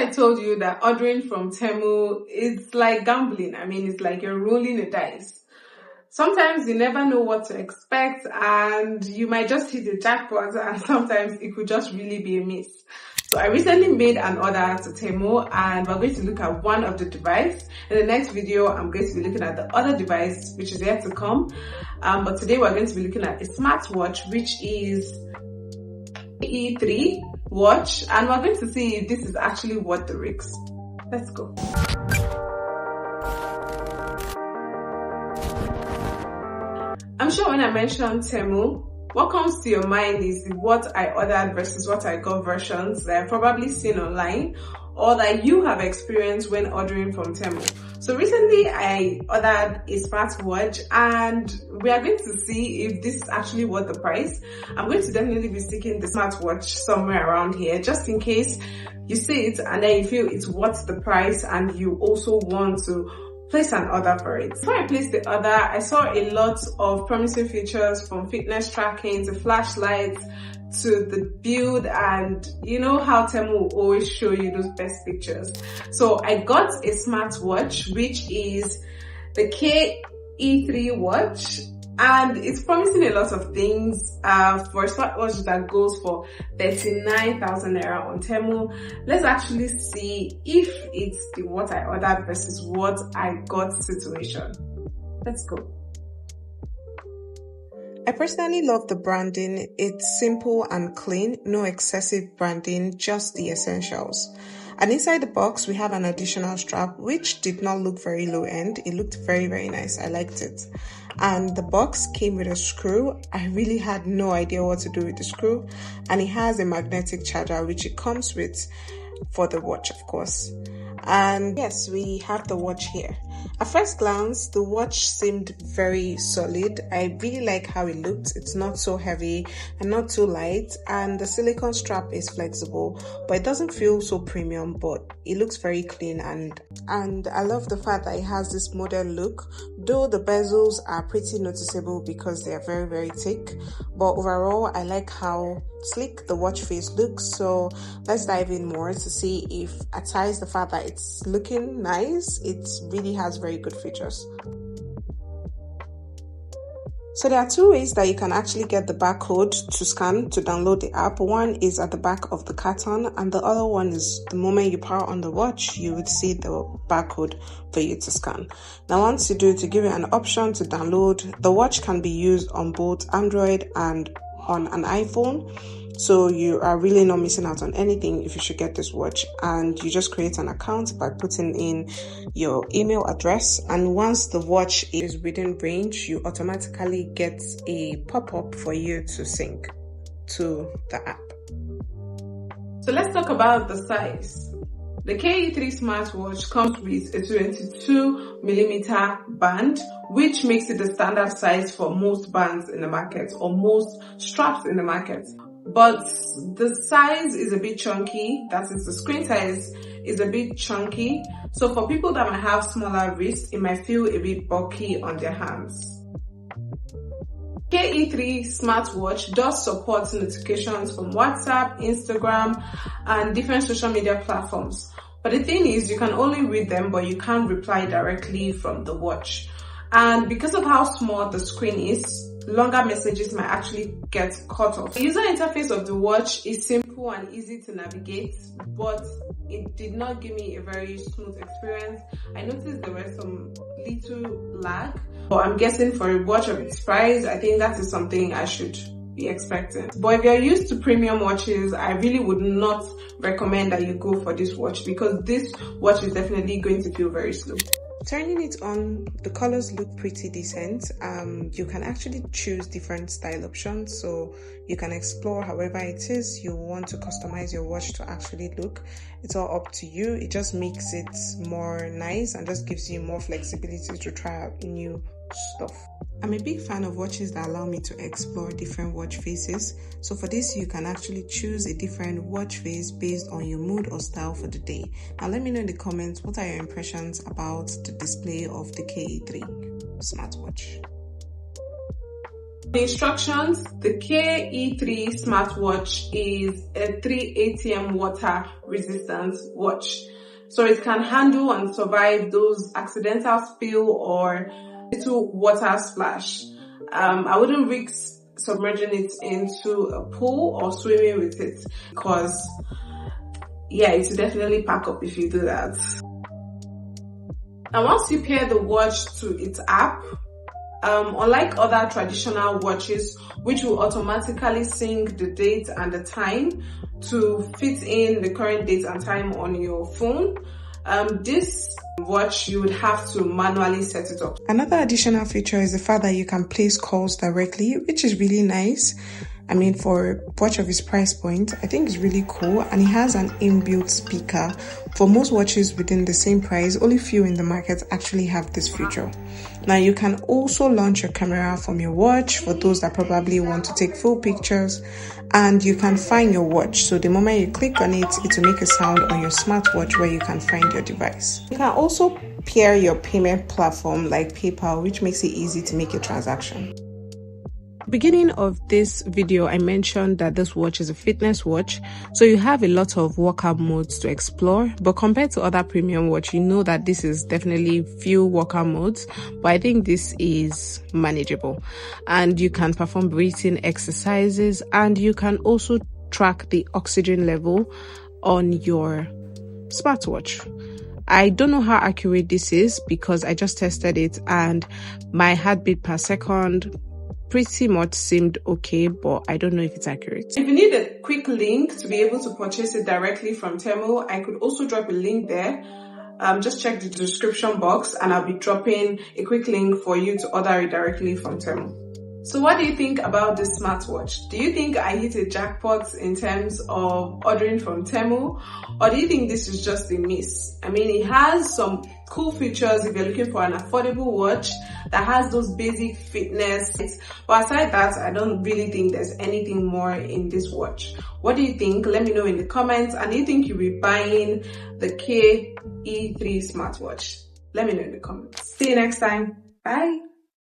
I told you that ordering from Temu is like gambling? I mean, it's like you're rolling a dice. Sometimes you never know what to expect and you might just hit the jackpot, and sometimes it could just really be a miss. So I recently made an order to Temu and we're going to look at one of the devices. In the next video, I'm going to be looking at the other device, which is yet to come. But today we're going to be looking at a smartwatch, which is Ke3 watch, and we're going to see if this is actually worth the risk. Let's go. I'm sure when I mention Temu, what comes to your mind is what I ordered versus what I got versions that I've probably seen online or that you have experienced when ordering from Temu. So recently I ordered a smartwatch and we are going to see if this is actually worth the price. I'm going to definitely be seeking the smartwatch somewhere around here just in case you see it and then you feel it's worth the price and you also want to place an order for it. Before I placed the order, I saw a lot of promising features from fitness tracking to flashlights to the build, and you know how Temu will always show you those best pictures. So I got a smartwatch, which is the Ke3 watch, and it's promising a lot of things for a smartwatch that goes for 39,000 naira on Temu. Let's actually see if it's the what I ordered versus what I got situation. Let's go. I personally love the branding. It's simple and clean, no excessive branding, just the essentials. And inside the box, we have an additional strap, which did not look very low end. It looked very, very nice. I liked it. And the box came with a screw. I really had no idea what to do with the screw. And it has a magnetic charger, which it comes with for the watch, of course. And yes, we have the watch here. At first glance, the watch seemed very solid. I really like how it looked. It's not so heavy and not too light, and the silicone strap is flexible, but it doesn't feel so premium, but it looks very clean, and I love the fact that it has this modern look, though the bezels are pretty noticeable because they are very, very thick. But overall, I like how sleek the watch face looks. So let's dive in more to see if, aside the fact that it's looking nice, it really has very good features. So there are two ways that you can actually get the barcode to scan to download the app. One is at the back of the carton, and the other one is the moment you power on the watch, you would see the barcode for you to scan. Now once you do, to give you an option to download, the watch can be used on both Android and on an iPhone. So you are really not missing out on anything if you should get this watch. And you just create an account by putting in your email address. And once the watch is within range, you automatically get a pop-up for you to sync to the app. So let's talk about the size. The Ke3 smartwatch comes with a 22mm band, which makes it the standard size for most bands in the market or most straps in the market. But the size is a bit chunky, that is, the screen size is a bit chunky. So for people that might have smaller wrists, it might feel a bit bulky on their hands. Ke3 smartwatch does support notifications from WhatsApp, Instagram, and different social media platforms. But the thing is, you can only read them, but you can't reply directly from the watch. And because of how small the screen is, longer messages might actually get cut off. The user interface of the watch is simple and easy to navigate, but it did not give me a very smooth experience. I noticed there was some little lag, but I'm guessing for a watch of its price, I think that is something I should be expecting. But if you're used to premium watches, I really would not recommend that you go for this watch because this watch is definitely going to feel very slow. Turning it on, the colors look pretty decent. You can actually choose different style options, so you can explore however it is you want to customize your watch to actually look. It's all up to you. It just makes it more nice and just gives you more flexibility to try out new stuff. I'm a big fan of watches that allow me to explore different watch faces. So for this, you can actually choose a different watch face based on your mood or style for the day. Now let me know in the comments, what are your impressions about the display of the Ke3 smartwatch? The instructions: the Ke3 Smartwatch is a 3 ATM water resistant watch. So it can handle and survive those accidental spill or little water splash. I wouldn't risk submerging it into a pool or swimming with it, because yeah, it will definitely pack up if you do that. And once you pair the watch to its app, unlike other traditional watches which will automatically sync the date and the time to fit in the current date and time on your phone, this watch you would have to manually set it up. Another additional feature is the fact that you can place calls directly, which is really nice. I mean, for a watch of its price point, I think it's really cool, and it has an inbuilt speaker. For most watches within the same price, only few in the market actually have this feature. Now, you can also launch your camera from your watch for those that probably want to take full pictures, and you can find your watch. So the moment you click on it, it will make a sound on your smartwatch where you can find your device. You can also pair your payment platform like PayPal, which makes it easy to make a transaction. Beginning of this video, I mentioned that this watch is a fitness watch, so you have a lot of workout modes to explore. But compared to other premium watch, you know that this is definitely few workout modes, but I think this is manageable. And you can perform breathing exercises, and you can also track the oxygen level on your smartwatch. I don't know how accurate this is because I just tested it, and my heartbeat per second pretty much seemed okay, but I don't know if it's accurate. If you need a quick link to be able to purchase it directly from Temu, I could also drop a link there. Just check the description box and I'll be dropping a quick link for you to order it directly from Temu. So what do you think about this smartwatch? Do you think I hit a jackpot in terms of ordering from Temu? Or do you think this is just a miss? I mean, it has some cool features if you're looking for an affordable watch that has those basic fitness. But aside that, I don't really think there's anything more in this watch. What do you think? Let me know in the comments. And do you think you'll be buying the Ke3 Smartwatch? Let me know in the comments. See you next time. Bye.